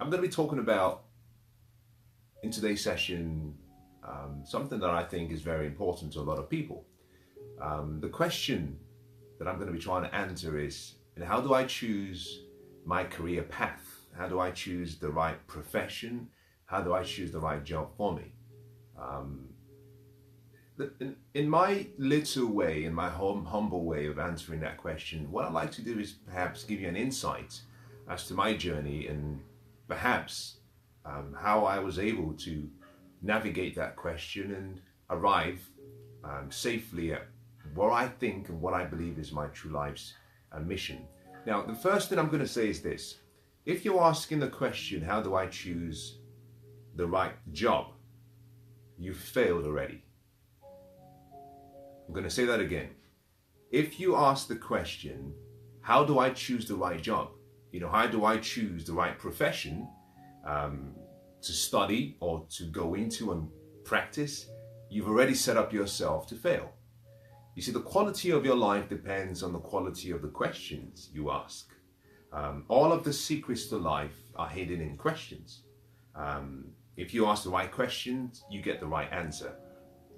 I'm going to be talking about, in today's session, something that I think is very important to a lot of people. The question that I'm going to be trying to answer is, how do I choose my career path? How do I choose the right profession? How do I choose the right job for me? In my little way, in my humble way of answering that question, what I'd like to do is perhaps give you an insight as to my journey and perhaps how I was able to navigate that question and arrive safely at what I think and what I believe is my true life's mission. Now, the first thing I'm going to say is this. If you're asking the question, how do I choose the right job? You've failed already. I'm going to say that again. If you ask the question, how do I choose the right job? How do I choose the right profession to study or to go into and practice? You've already set up yourself to fail. You see, the quality of your life depends on the quality of the questions you ask. All of the secrets to life are hidden in questions. If you ask the right questions, you get the right answer.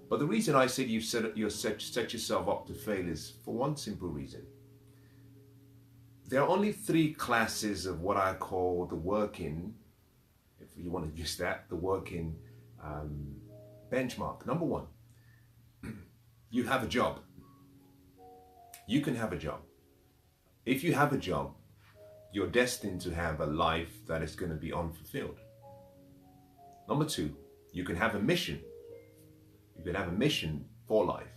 But the reason I said you've set yourself up to fail is for one simple reason. There are only 3 classes of what I call the working, if you want to use that, the working benchmark. Number 1, you have a job. You can have a job. If you have a job, you're destined to have a life that is going to be unfulfilled. Number 2, you can have a mission. You can have a mission for life.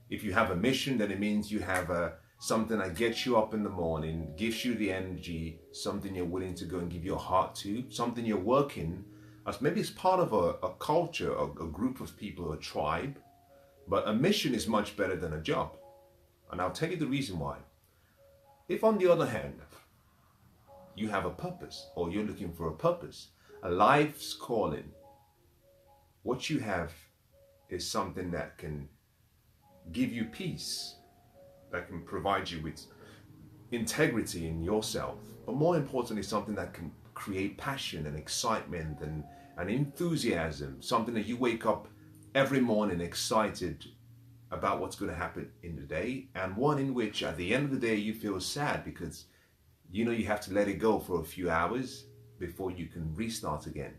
If you have a mission, then it means you have something that gets you up in the morning, gives you the energy, something you're willing to go and give your heart to, something you're working as maybe it's part of a culture, a group of people, a tribe. But a mission is much better than a job. And I'll tell you the reason why. If on the other hand, you have a purpose or you're looking for a purpose, a life's calling, what you have is something that can give you peace, that can provide you with integrity in yourself, but more importantly, something that can create passion and excitement and enthusiasm, something that you wake up every morning excited about what's going to happen in the day, and one in which at the end of the day you feel sad because you have to let it go for a few hours before you can restart again.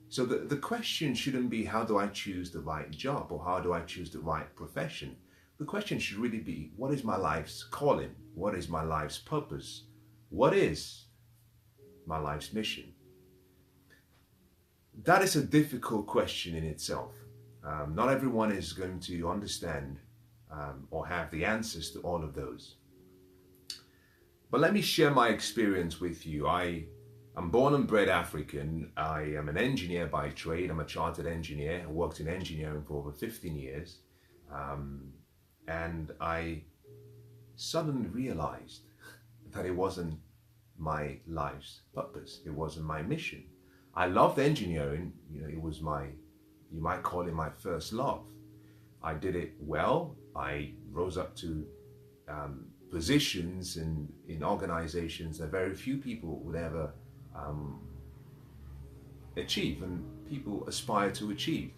So the question shouldn't be, how do I choose the right job or how do I choose the right profession? The question should really be, what is my life's calling? What is my life's purpose? What is my life's mission? That is a difficult question in itself. Not everyone is going to understand or have the answers to all of those. But let me share my experience with you. I'm born and bred African. I am an engineer by trade. I'm a chartered engineer. I worked in engineering for over 15 years. And I suddenly realized that it wasn't my life's purpose. It wasn't my mission. I loved engineering. It was you might call it my first love. I did it well. I rose up to positions in organizations that very few people would ever achieve and people aspire to achieve.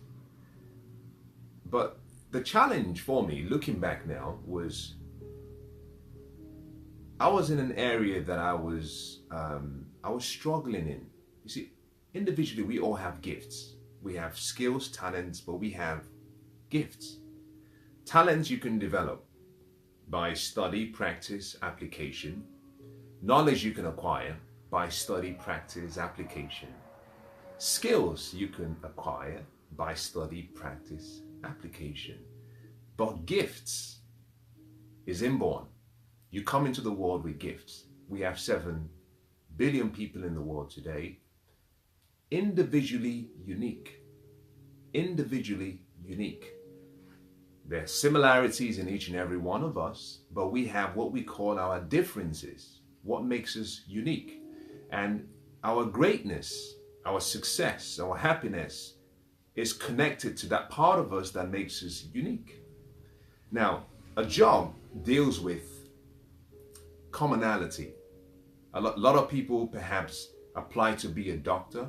But the challenge for me, looking back now, was I was in an area that I was struggling in. You see, individually we all have gifts. We have skills, talents, but we have gifts. Talents you can develop by study, practice, application. Knowledge you can acquire by study, practice, application. Skills you can acquire by study, practice, application. But gifts is inborn. You come into the world with gifts. We have 7 billion people in the world today. Individually unique. Individually unique. There are similarities in each and every one of us, but we have what we call our differences, what makes us unique. And our greatness, our success, our happiness is connected to that part of us that makes us unique. Now, a job deals with commonality. A lot of people perhaps apply to be a doctor,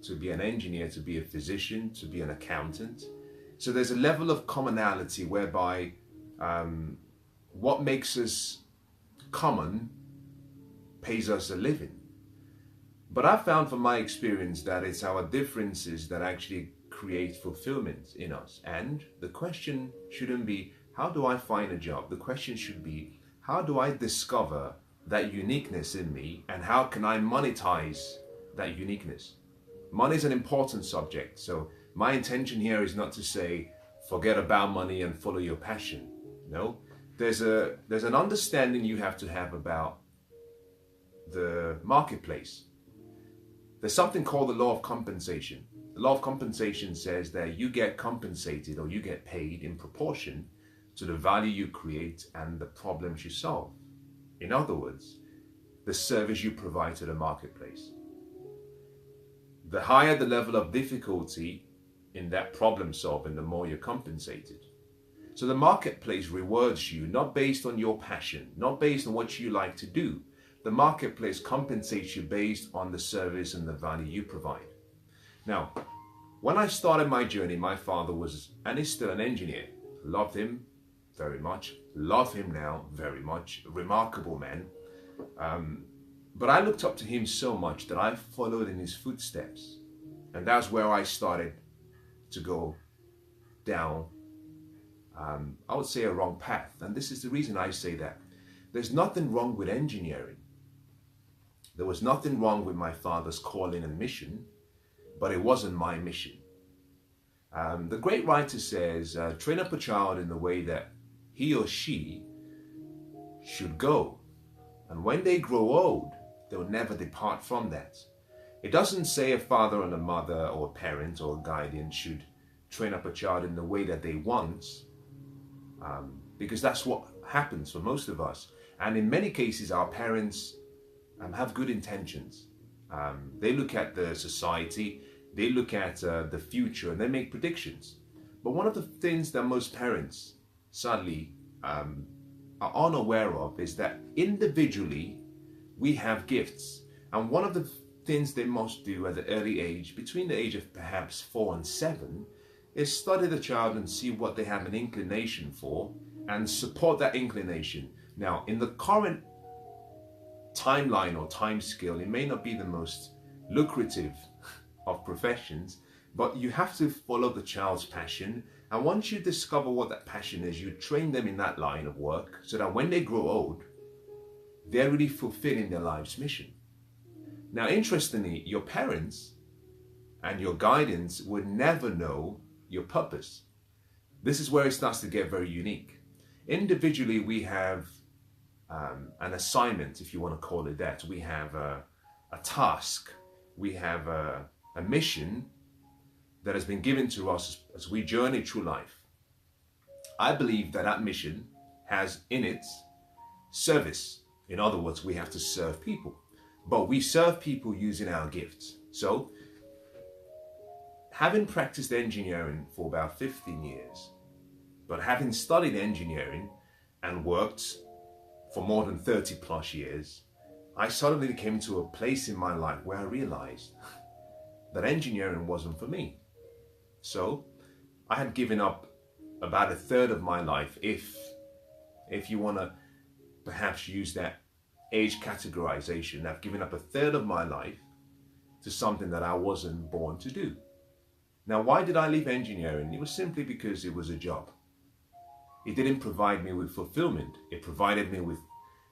to be an engineer, to be a physician, to be an accountant. So there's a level of commonality whereby what makes us common pays us a living. But I've found from my experience that it's our differences that actually create fulfillment in us. And the question shouldn't be, how do I find a job? The question should be, how do I discover that uniqueness in me, and how can I monetize that uniqueness? Money is an important subject, so my intention here is not to say forget about money and follow your passion. No, there's an understanding you have to have about the marketplace. There's something called the law of compensation. The law of compensation says that you get compensated, or you get paid in proportion to the value you create and the problems you solve. In other words, the service you provide to the marketplace. The higher the level of difficulty in that problem solving, the more you're compensated. So the marketplace rewards you not based on your passion, not based on what you like to do. The marketplace compensates you based on the service and the value you provide. Now, when I started my journey, my father was, and is still, an engineer. Loved him very much. Love him now very much. A remarkable man. But I looked up to him so much that I followed in his footsteps. And that's where I started to go down, I would say, a wrong path. And this is the reason I say that. There's nothing wrong with engineering. There was nothing wrong with my father's calling and mission, but it wasn't my mission. The great writer says, train up a child in the way that he or she should go. And when they grow old, they'll never depart from that. It doesn't say a father and a mother or a parent or a guardian should train up a child in the way that they want, because that's what happens for most of us. And in many cases, our parents have good intentions. They look at the society, they look at the future, and they make predictions. But one of the things that most parents, sadly, are unaware of is that individually we have gifts. And one of the things they must do at the early age, between the age of perhaps 4 and 7, is study the child and see what they have an inclination for and support that inclination. Now, in the current timeline or time scale, it may not be the most lucrative of professions, but you have to follow the child's passion. And once you discover what that passion is, you train them in that line of work so that when they grow old, they're really fulfilling their life's mission. Now, interestingly, your parents and your guidance would never know your purpose. This is where it starts to get very unique. Individually, we have an assignment, if you want to call it that. We have a task. We have a mission that has been given to us as we journey through life. I believe that that mission has in it service. In other words, we have to serve people. But we serve people using our gifts. So, having practiced engineering for about 15 years, but having studied engineering and worked for more than 30 plus years, I suddenly came to a place in my life where I realized that engineering wasn't for me. So I had given up about a third of my life, if you want to perhaps use that age categorization. I've given up a third of my life to something that I wasn't born to do. Now, why did I leave engineering? It was simply because it was a job. It didn't provide me with fulfillment. It provided me with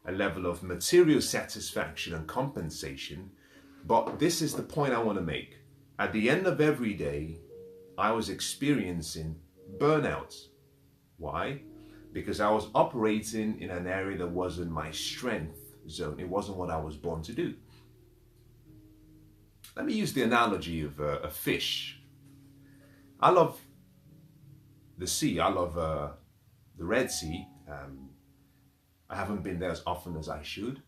a level of material satisfaction and compensation. But this is the point I want to make. At the end of every day, I was experiencing burnout. Why? Because I was operating in an area that wasn't my strength zone. It wasn't what I was born to do. Let me use the analogy of a fish. I love the sea. I love the Red Sea. I haven't been there as often as I should.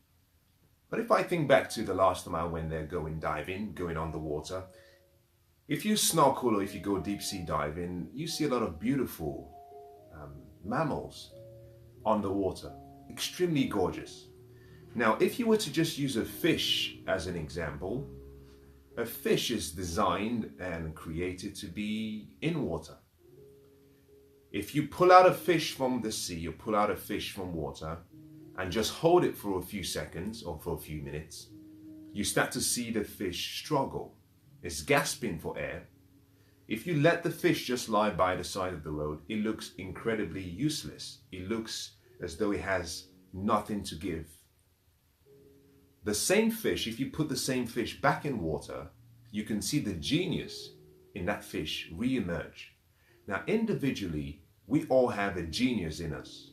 But if I think back to the last time I went there going diving, going underwater, if you snorkel or if you go deep sea diving, you see a lot of beautiful mammals underwater, extremely gorgeous. Now, if you were to just use a fish as an example, a fish is designed and created to be in water. If you pull out a fish from the sea or pull out a fish from water and just hold it for a few seconds or for a few minutes, you start to see the fish struggle. It's gasping for air. If you let the fish just lie by the side of the road, it looks incredibly useless. It looks as though it has nothing to give. The same fish, if you put the same fish back in water, you can see the genius in that fish re-emerge. Now, individually, we all have a genius in us,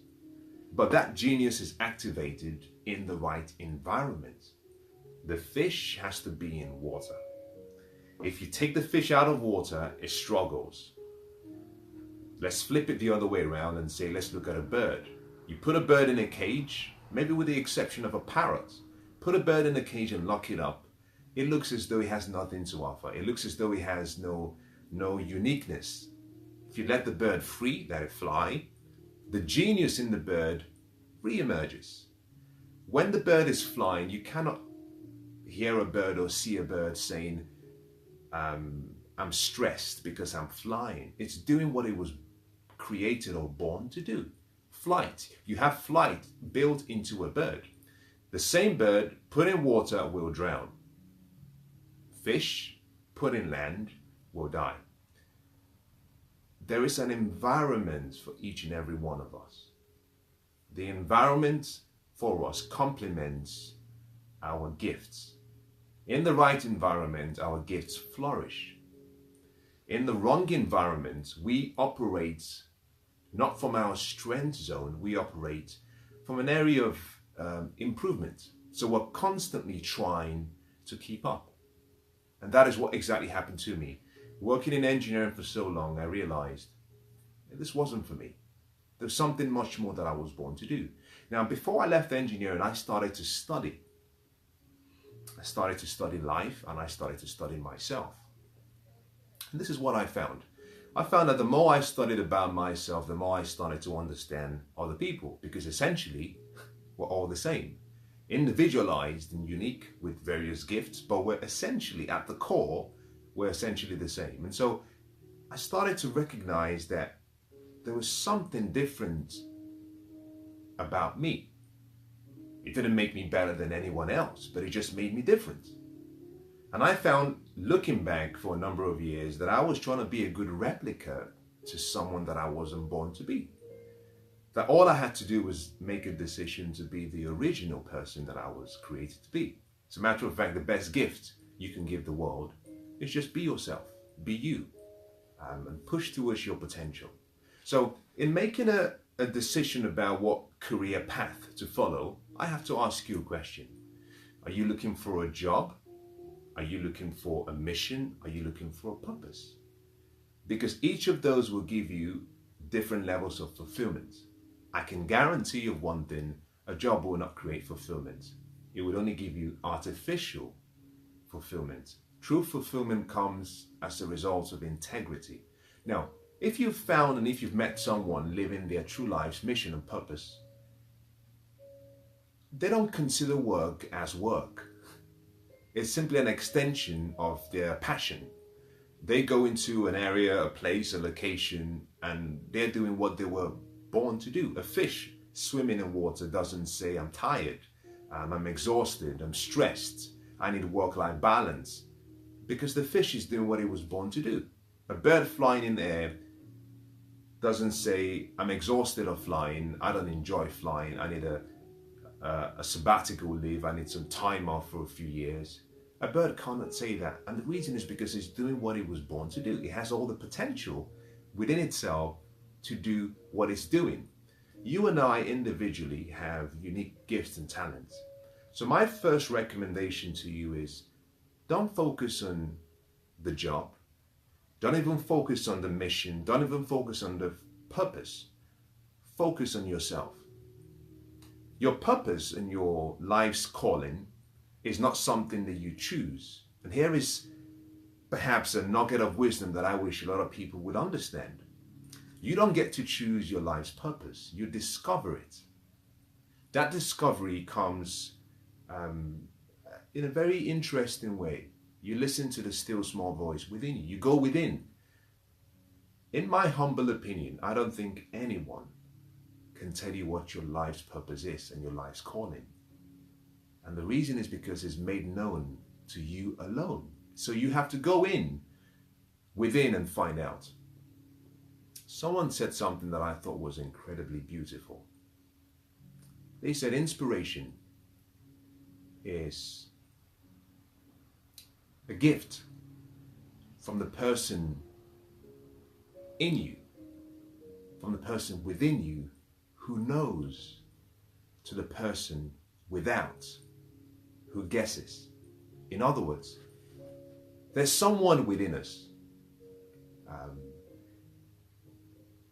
but that genius is activated in the right environment. The fish has to be in water. If you take the fish out of water, it struggles. Let's flip it the other way around and say, let's look at a bird. You put a bird in a cage, maybe with the exception of a parrot. Put a bird in a cage and lock it up. It looks as though it has nothing to offer. It looks as though it has no uniqueness. If you let the bird free, let it fly, the genius in the bird re-emerges. When the bird is flying, you cannot hear a bird or see a bird saying, I'm stressed because I'm flying. It's doing what it was created or born to do. Flight. You have flight built into a bird. The same bird put in water will drown. Fish put in land will die. There is an environment for each and every one of us. The environment for us complements our gifts. In the right environment, our gifts flourish. In the wrong environment, we operate not from our strength zone, we operate from an area of improvement. So we're constantly trying to keep up. And that is what exactly happened to me. Working in engineering for so long, I realized this wasn't for me. There's something much more that I was born to do. Now, before I left engineering, I started to study. I started to study life and I started to study myself. And this is what I found. I found that the more I studied about myself, the more I started to understand other people, because essentially we're all the same. Individualized and unique with various gifts, but we're essentially at the core, we're essentially the same. And so I started to recognize that there was something different about me. It didn't make me better than anyone else, but it just made me different. And I found, looking back for a number of years, that I was trying to be a good replica to someone that I wasn't born to be. That all I had to do was make a decision to be the original person that I was created to be. As a matter of fact, the best gift you can give the world is just be yourself, be you, and push towards your potential. So in making a decision about what career path to follow, I have to ask you a question. Are you looking for a job? Are you looking for a mission? Are you looking for a purpose? Because each of those will give you different levels of fulfillment. I can guarantee you one thing, a job will not create fulfillment. It would only give you artificial fulfillment. True fulfillment comes as a result of integrity. Now, if you've found and if you've met someone living their true life's mission and purpose, they don't consider work as work. It's simply an extension of their passion. They go into an area, a place, a location, and they're doing what they were born to do. A fish swimming in water doesn't say, I'm tired, I'm exhausted, I'm stressed, I need work-life balance, because the fish is doing what it was born to do. A bird flying in the air doesn't say, I'm exhausted of flying, I don't enjoy flying, I need a sabbatical leave, I need some time off for a few years. A bird cannot say that, and the reason is because it's doing what it was born to do. It has all the potential within itself to do what it's doing. You and I individually have unique gifts and talents. So my first recommendation to you is, don't focus on the job. Don't even focus on the mission. Don't even focus on the purpose. Focus on yourself. Your purpose and your life's calling is not something that you choose. And here is perhaps a nugget of wisdom that I wish a lot of people would understand. You don't get to choose your life's purpose. You discover it. That discovery comes in a very interesting way. You listen to the still small voice within you. You go within. In my humble opinion, I don't think anyone can tell you what your life's purpose is and your life's calling. And the reason is because it's made known to you alone. So you have to go within and find out. Someone said something that I thought was incredibly beautiful. They said inspiration is a gift from the person in you, from the person within you who knows, to the person without who guesses. In other words, there's someone within us.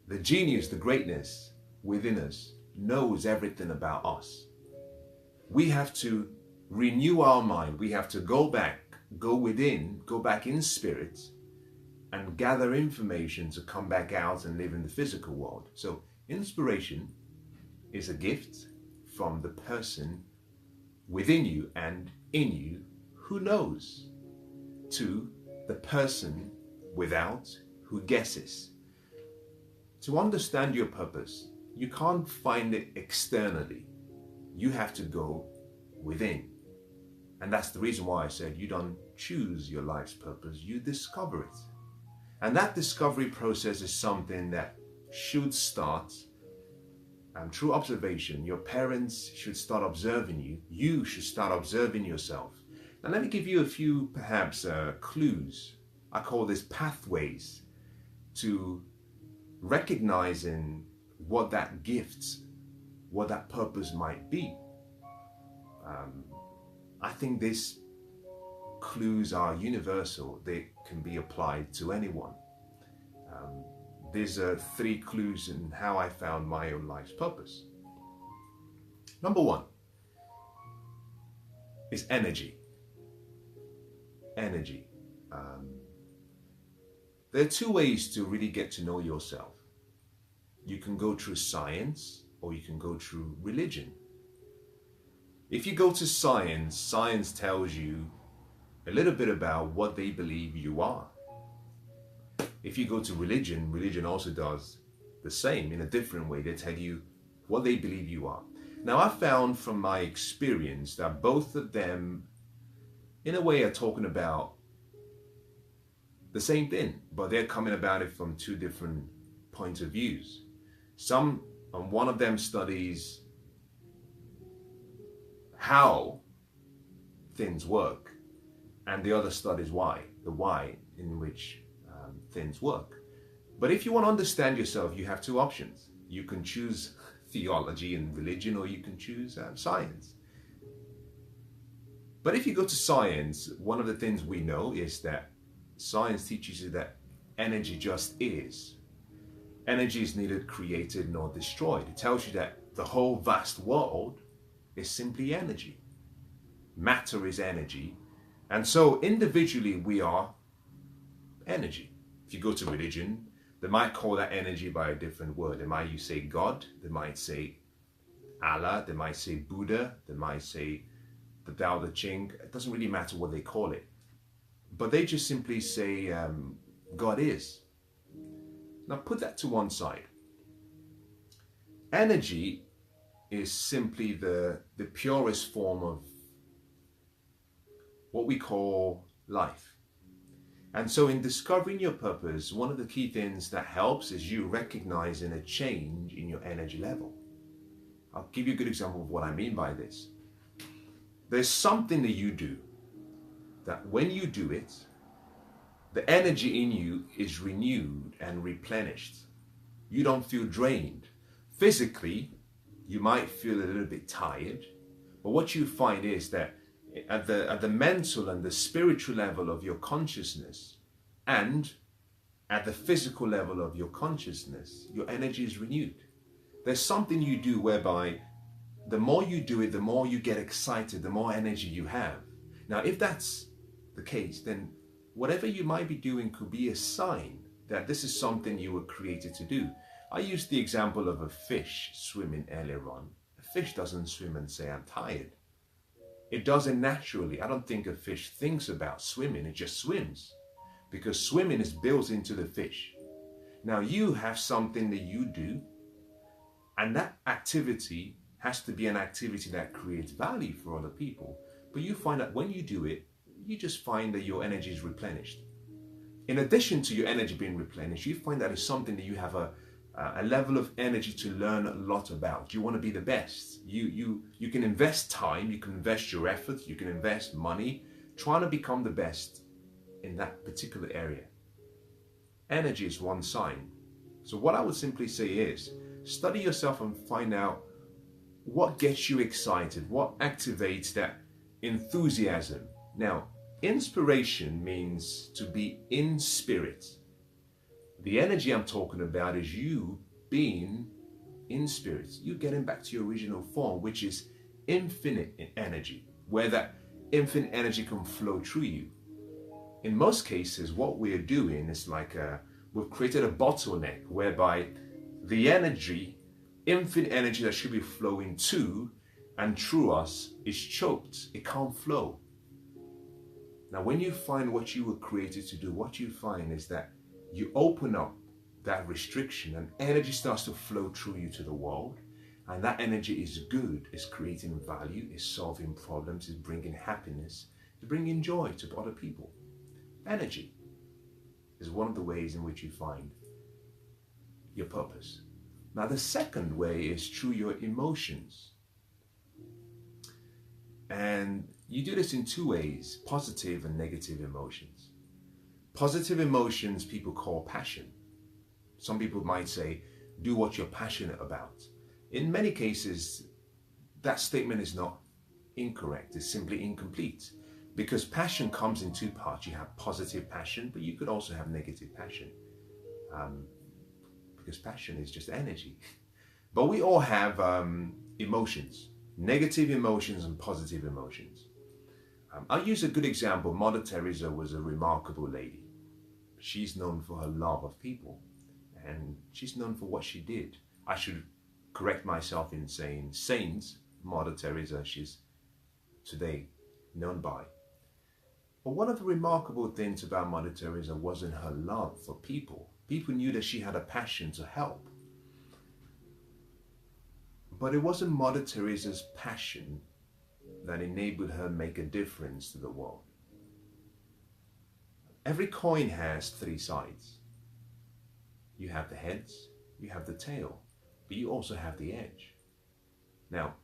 The genius, the greatness within us knows everything about us. We have to renew our mind. We have to go back, go within, go back in spirit and gather information to come back out and live in the physical world. So inspiration is a gift from the person within you and in you who knows, to the person without who guesses. To understand your purpose, you can't find it externally. You have to go within. And that's the reason why I said you don't choose your life's purpose, you discover it. And that discovery process is something that should start through observation. Your parents should start observing you. You should start observing yourself. Now let me give you a few perhaps clues. I call this pathways to recognizing what that gift, what that purpose might be. I think these clues are universal. They can be applied to anyone. These are 3 clues in how I found my own life's purpose. Number 1 is energy. Energy. There are 2 ways to really get to know yourself. You can go through science or you can go through religion. If you go to science, science tells you a little bit about what they believe you are. If you go to religion, religion also does the same in a different way. They tell you what they believe you are. Now, I found from my experience that both of them, in a way, are talking about the same thing, but they're coming about it from 2 different points of views. One of them studies how things work, and the other studies why, the why in which things work. But if you want to understand yourself, you have 2 options. You can choose theology and religion, or you can choose science. But if you go to science, one of the things we know is that science teaches you that energy just is. Energy is neither created nor destroyed. It tells you that the whole vast world is simply energy. Matter is energy. And so individually we are energy. If you go to religion, they might call that energy by a different word. They might say God, they might say Allah, they might say Buddha, they might say the Tao Te Ching. It doesn't really matter what they call it. But they just simply say God is. Now put that to one side. Energy is simply the purest form of what we call life. And so in discovering your purpose, one of the key things that helps is you recognizing a change in your energy level. I'll give you a good example of what I mean by this. There's something that you do that when you do it, the energy in you is renewed and replenished. You don't feel drained. Physically, you might feel a little bit tired, but what you find is that at the mental and the spiritual level of your consciousness and at the physical level of your consciousness, your energy is renewed. There's something you do whereby the more you do it, the more you get excited, the more energy you have. Now, if that's the case, then whatever you might be doing could be a sign that this is something you were created to do. I used the example of a fish swimming earlier on. A fish doesn't swim and say, I'm tired. It does it naturally. I don't think a fish thinks about swimming, it just swims, because swimming is built into the fish. Now you have something that you do, and that activity has to be an activity that creates value for other people. But you find that when you do it, you just find that your energy is replenished. In addition to your energy being replenished, you find that it's something that you have a level of energy to learn a lot about. You want to be the best. You can invest time, you can invest your effort, you can invest money, trying to become the best in that particular area. Energy is one sign. So what I would simply say is, study yourself and find out what gets you excited, what activates that enthusiasm. Now, inspiration means to be in spirit. The energy I'm talking about is you being in spirit, you getting back to your original form, which is infinite in energy, where that infinite energy can flow through you. In most cases, what we're doing is like we've created a bottleneck whereby the energy, infinite energy that should be flowing to and through us is choked. It can't flow. Now, when you find what you were created to do, what you find is that you open up that restriction and energy starts to flow through you to the world. And that energy is good, is creating value, is solving problems, is bringing happiness, is bringing joy to other people. Energy is one of the ways in which you find your purpose. Now, the second way is through your emotions. And you do this in two ways, positive and negative emotions. Positive emotions people call passion. Some people might say, do what you're passionate about. In many cases, that statement is not incorrect, it's simply incomplete. Because passion comes in two parts. You have positive passion, but you could also have negative passion. Because passion is just energy. But we all have emotions, negative emotions and positive emotions. I'll use a good example. Mother Teresa was a remarkable lady. She's known for her love of people, and she's known for what she did. I should correct myself in saying Saint Mother Teresa, she's today known by. But one of the remarkable things about Mother Teresa wasn't her love for people. People knew that she had a passion to help. But it wasn't Mother Teresa's passion that enabled her to make a difference to the world. Every coin has three sides. You have the heads, you have the tail, but you also have the edge. Now,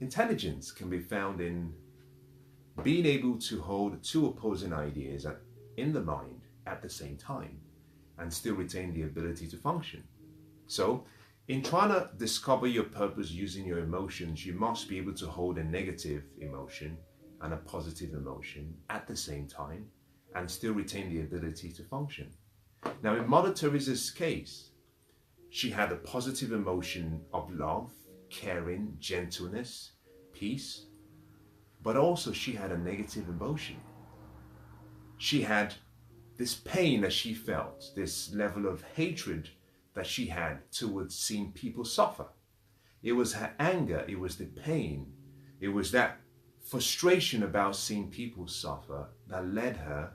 intelligence can be found in being able to hold two opposing ideas in the mind at the same time and still retain the ability to function. So, in trying to discover your purpose using your emotions, you must be able to hold a negative emotion and a positive emotion at the same time and still retain the ability to function. Now, in Mother Teresa's case, she had a positive emotion of love, caring, gentleness, peace, but also she had a negative emotion. She had this pain that she felt, this level of hatred that she had towards seeing people suffer. It was her anger, it was the pain, it was that frustration about seeing people suffer that led her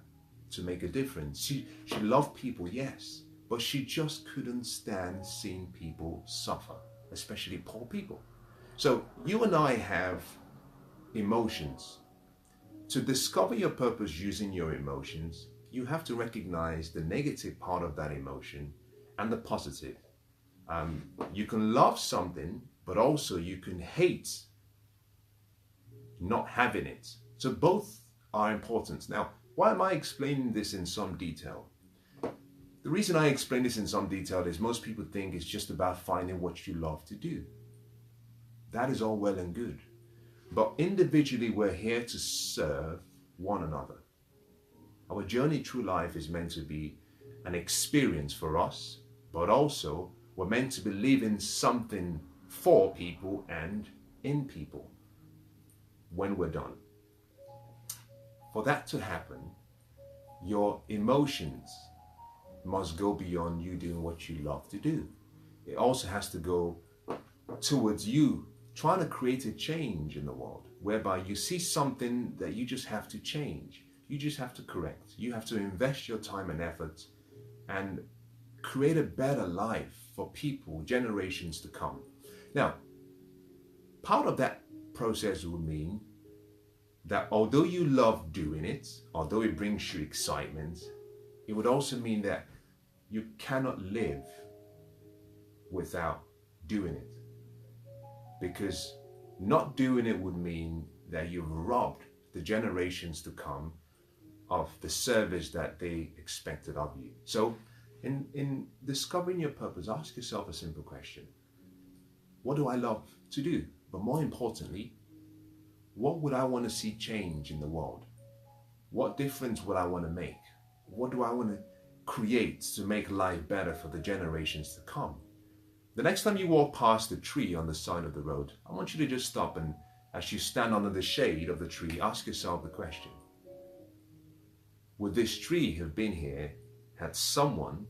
to make a difference. She loved people, yes, but she just couldn't stand seeing people suffer, especially poor people. So you and I have emotions. To discover your purpose using your emotions, you have to recognize the negative part of that emotion and the positive. You can love something, but also you can hate not having it. So both are important. Now, why am I explaining this in some detail? The reason I explain this in some detail is most people think it's just about finding what you love to do. That is all well and good. But individually, we're here to serve one another. Our journey through life is meant to be an experience for us, but also we're meant to be living something for people and in people when we're done. For that to happen, your emotions must go beyond you doing what you love to do. It also has to go towards you trying to create a change in the world. whereby you see something that you just have to change. You just have to correct. You have to invest your time and effort and create a better life for people, generations to come. Now, part of that process will mean that although you love doing it, although it brings you excitement, it would also mean that you cannot live without doing it. Because not doing it would mean that you've robbed the generations to come of the service that they expected of you. So in discovering your purpose, ask yourself a simple question. What do I love to do? But more importantly, what would I want to see change in the world? What difference would I want to make? What do I want to create to make life better for the generations to come? The next time you walk past a tree on the side of the road, I want you to just stop and, as you stand under the shade of the tree, ask yourself the question. Would this tree have been here had someone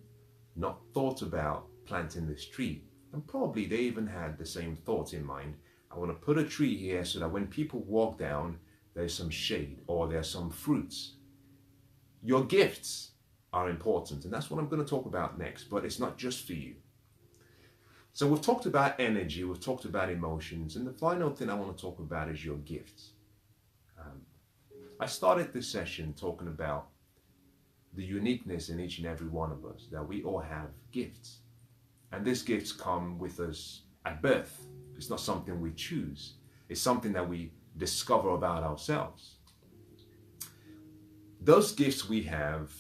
not thought about planting this tree? And probably they even had the same thoughts in mind. I want to put a tree here so that when people walk down, there's some shade or there's some fruits. Your gifts are important, and that's what I'm going to talk about next, but it's not just for you. So we've talked about energy, we've talked about emotions, and the final thing I want to talk about is your gifts. I started this session talking about the uniqueness in each and every one of us, that we all have gifts. And these gifts come with us at birth. It's not something we choose. It's something that we discover about ourselves. Those gifts we have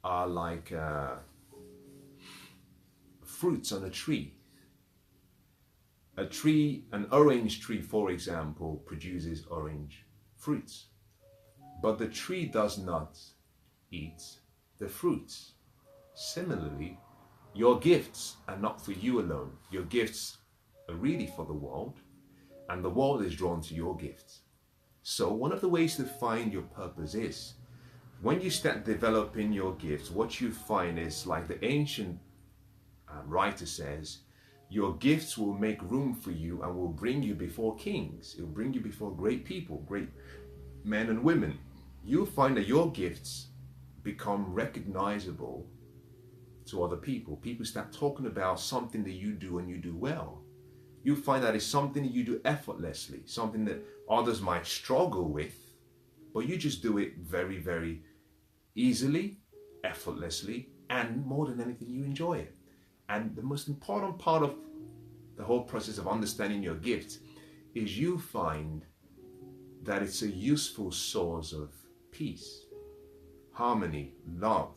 are like fruits on a tree. A tree, an orange tree, for example, produces orange fruits. But the tree does not eat the fruits. Similarly, your gifts are not for you alone. Your gifts are really for the world, and the world is drawn to your gifts. So one of the ways to find your purpose is, when you start developing your gifts, what you find is, like the ancient writer says, your gifts will make room for you and will bring you before kings. It will bring you before great people, great men and women. You'll find that your gifts become recognizable to other people. People start talking about something that you do and you do well. You find that it's something that you do effortlessly, something that others might struggle with, but you just do it very, very easily, effortlessly, and more than anything, you enjoy it. And the most important part of the whole process of understanding your gift is you find that it's a useful source of peace, harmony, love,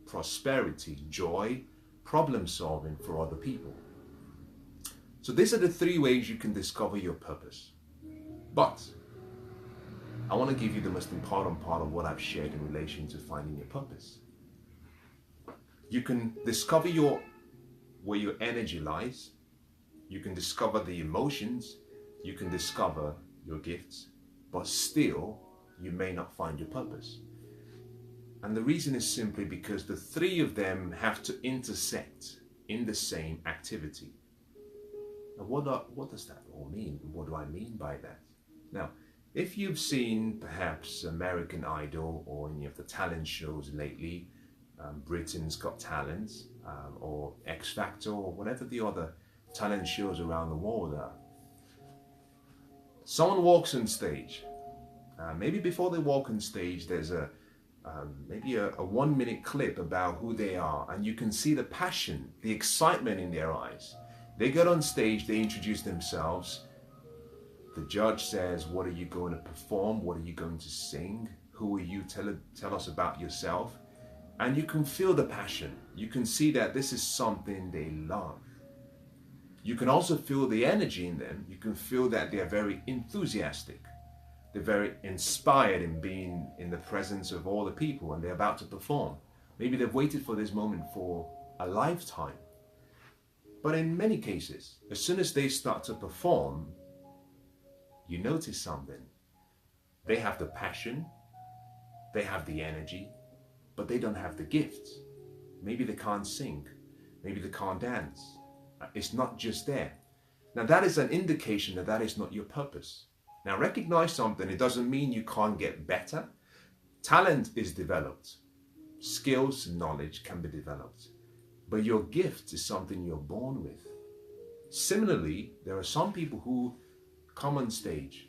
prosperity, joy, problem solving for other people. So these are the three ways you can discover your purpose. But I want to give you the most important part of what I've shared in relation to finding your purpose. You can discover where your energy lies. You can discover the emotions. You can discover your gifts. But still, you may not find your purpose. And the reason is simply because the three of them have to intersect in the same activity. Now, what does that all mean? What do I mean by that? Now, if you've seen perhaps American Idol or any of the talent shows lately, Britain's Got Talent, or X Factor, or whatever the other talent shows around the world are, someone walks on stage. Maybe before they walk on stage, there's maybe a 1-minute clip about who they are, and you can see the passion, the excitement in their eyes. They get on stage, they introduce themselves. The judge says, what are you going to perform? What are you going to sing? Who are you? Tell us about yourself. And you can feel the passion. You can see that this is something they love. You can also feel the energy in them. You can feel that they're very enthusiastic. They're very inspired in being in the presence of all the people, and they're about to perform. Maybe they've waited for this moment for a lifetime. But in many cases, as soon as they start to perform, you notice something. They have the passion, they have the energy, but they don't have the gifts. Maybe they can't sing, maybe they can't dance. It's not just there. Now that is an indication that that is not your purpose. Now, recognize something. It doesn't mean you can't get better. Talent is developed. Skills and knowledge can be developed. But your gift is something you're born with. Similarly, there are some people who come on stage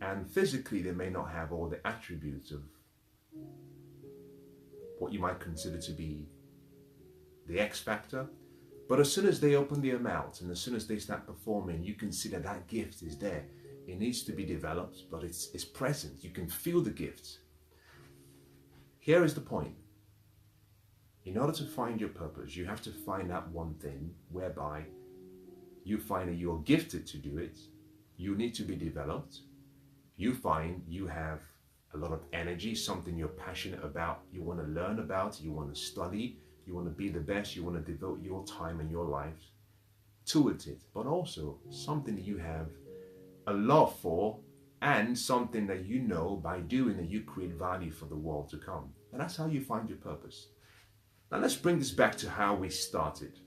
and physically they may not have all the attributes of what you might consider to be the X factor. But as soon as they open their mouths and as soon as they start performing, you can see that that gift is there. It needs to be developed, but it's present. You can feel the gift. Here is the point. In order to find your purpose, you have to find that one thing whereby you find that you're gifted to do it. You need to be developed. You find you have a lot of energy, something you're passionate about, you want to learn about, you want to study, you want to be the best, you want to devote your time and your life towards it, but also something that you have a love for and something that you know by doing that you create value for the world to come. And that's how you find your purpose. Now let's bring this back to how we started.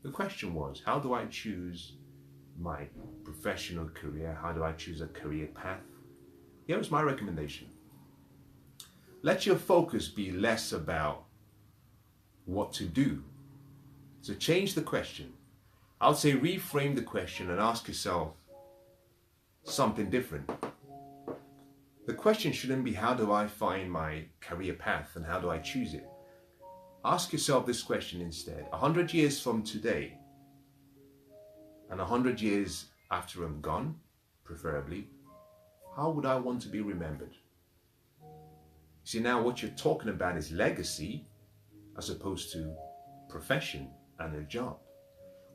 The question was, how do I choose my professional career? How do I choose a career path? Here is my recommendation. Let your focus be less about what to do. So change the question. I would say reframe the question and ask yourself something different. The question shouldn't be how do I find my career path and how do I choose it? Ask yourself this question instead. 100 years from today and 100 years after I'm gone, preferably, how would I want to be remembered? See, now what you're talking about is legacy as opposed to profession and a job.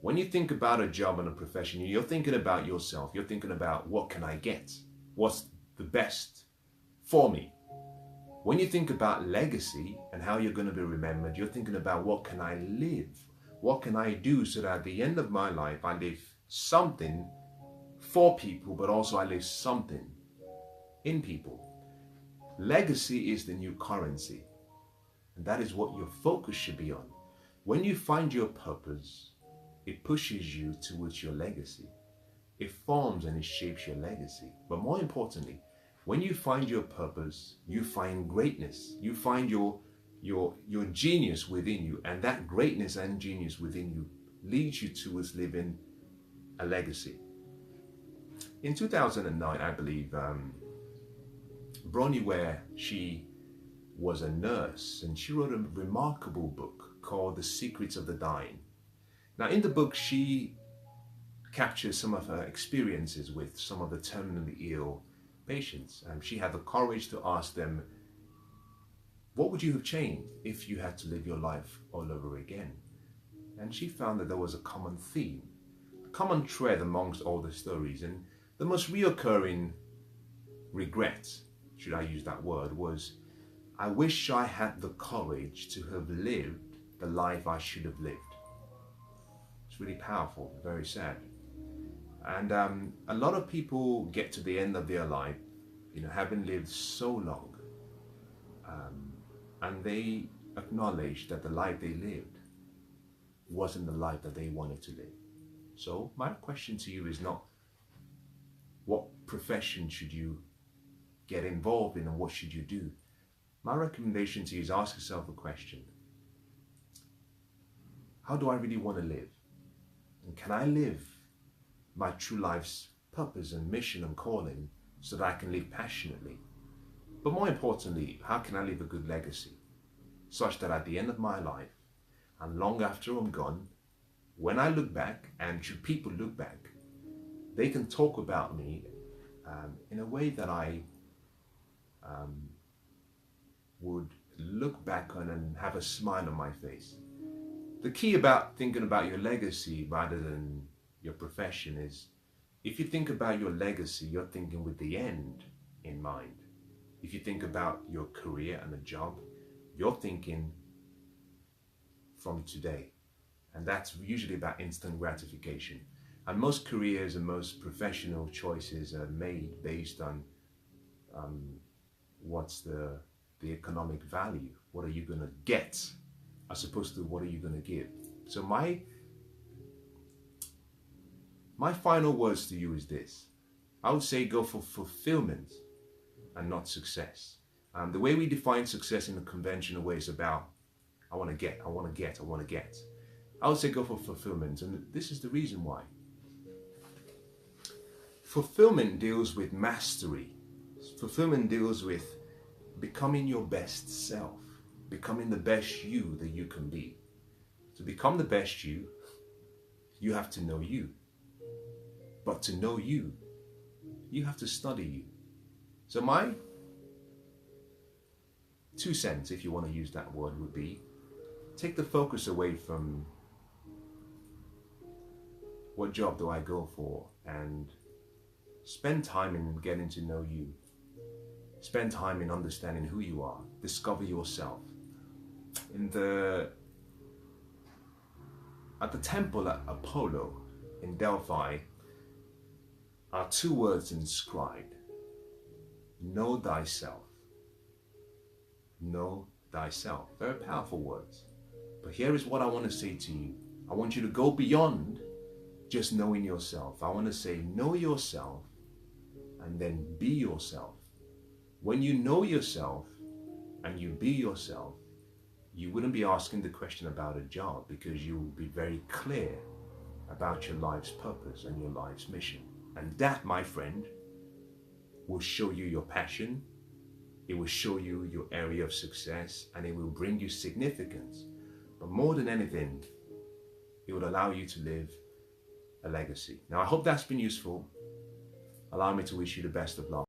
When you think about a job and a profession, you're thinking about yourself. You're thinking about what can I get? What's the best for me? When you think about legacy and how you're going to be remembered, you're thinking about what can I live? What can I do so that at the end of my life, I live something for people, but also I live something in people. Legacy is the new currency. And that is what your focus should be on. When you find your purpose, it pushes you towards your legacy. It forms and it shapes your legacy. But more importantly, when you find your purpose, you find greatness. You find your genius within you. And that greatness and genius within you leads you towards living a legacy. In 2009, I believe, Bronnie Ware, she was a nurse and she wrote a remarkable book called The Secrets of the Dying. Now in the book, she captures some of her experiences with some of the terminally ill patients. And she had the courage to ask them, what would you have changed if you had to live your life all over again? And she found that there was a common theme, a common thread amongst all the stories. And the most reoccurring regret, should I use that word, was, I wish I had the courage to have lived the life I should have lived. It's really powerful, very sad. And a lot of people get to the end of their life, having lived so long, and they acknowledge that the life they lived wasn't the life that they wanted to live. So my question to you is not what profession should you get involved in and what should you do. My recommendation to you is ask yourself a question. How do I really want to live? And can I live my true life's purpose and mission and calling so that I can live passionately? But more importantly, how can I leave a good legacy such that at the end of my life and long after I'm gone, when I look back and should people look back, they can talk about me in a way that I would look back on and have a smile on my face. The key about thinking about your legacy rather than your profession is, if you think about your legacy, you're thinking with the end in mind. If you think about your career and a job, you're thinking from today. And that's usually about instant gratification. And most careers and most professional choices are made based on what's the economic value. What are you going to get as opposed to what are you going to give? So my final words to you is this. I would say go for fulfillment and not success. The way we define success in the conventional way is about, I want to get, I want to get, I want to get. I would say go for fulfillment, and this is the reason why. Fulfillment deals with mastery. Fulfillment deals with becoming your best self, becoming the best you that you can be. To become the best you, you have to know you. But to know you, you have to study you. So my 2 cents, if you want to use that word, would be take the focus away from what job do I go for, and spend time in getting to know you. Spend time in understanding who you are. Discover yourself. At the temple at Apollo in Delphi are 2 words inscribed. Know thyself. Know thyself. Very powerful words. But here is what I want to say to you. I want you to go beyond just knowing yourself. I want to say know yourself and then be yourself. When you know yourself and you be yourself, you wouldn't be asking the question about a job, because you will be very clear about your life's purpose and your life's mission. And that, my friend, will show you your passion, it will show you your area of success, and it will bring you significance. But more than anything, it will allow you to live a legacy. Now, I hope that's been useful. Allow me to wish you the best of luck.